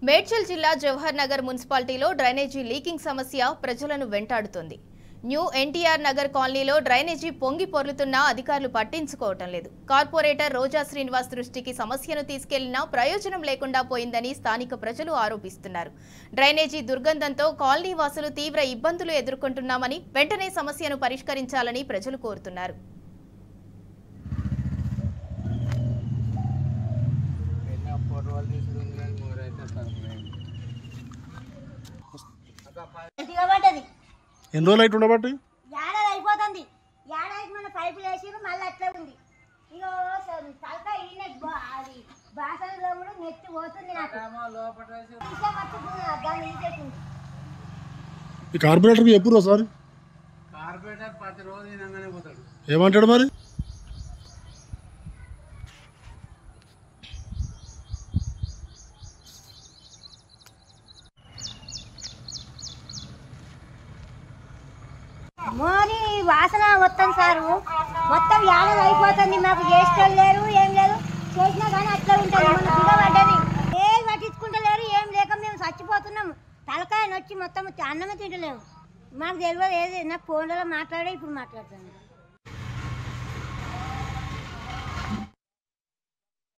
మేడ్చల్ జిల్లా జవహర్ నగర్ మున్సిపాలిటీలో drainage leaking సమస్య ప్రజలను వెంటాడుతోంది. న్యూ ఎన్టీఆర్ నగర్ కాలనీలో డ్రైనేజీ పొంగి పొర్లుతున్నా అధికారులు పట్టించుకోవటం లేదు. కార్పొరేటర్ రోజా శ్రీనివాస్ దృష్టికి సమస్యను తీసుకెళ్లినా ప్రయోజనం లేకుండా పోయిందని స్థానిక ప్రజలు ఆరోపిస్తున్నారు. డ్రైనేజీ దుర్గంధంతో కాలనీ వాసులు తీవ్ర ఇబ్బందులు ఎదుర్కొంటున్నామని, వెంటనే సమస్యను పరిష్కరించాలని ప్రజలు కోరుతున్నారు. ఎన్ని రోజులు అయితే ఉండబట్టి ఏడాది అయిపోతుంది. ఏడాదికి మన పైపులు వేసిరు, మళ్ళీ అట్లా ఉంది. ఇగో తలక అది బాసనలో కూడా నెత్తి పోతుంది. నాకు దాన్ని తీసేసింది. ఈ కార్పొరేటర్కి ఎప్పుడు సార్ కార్పొరేటర్ ప్రతిరోజు వినంగానే పోతాడు. ఏమంటాడు మరి? మోని వాసన వస్తుంది సారు. మొత్తం ఏడాది అయిపోతుంది. మాకు చేసేటోళ్ళు లేరు, ఏం లేదు. చేసినా కానీ అట్లా ఉంటుంది. మొన్న బిగబడ్డది, ఏం పట్టించుకుంటలేరు, ఏం లేక మేము చచ్చిపోతున్నాము. తలకాయ నొచ్చి మొత్తం అన్నమే తింటలేము. మాకు తెలియదు ఏది. నాకు ఫోన్లలో మాట్లాడే ఇప్పుడు మాట్లాడుతున్నాను.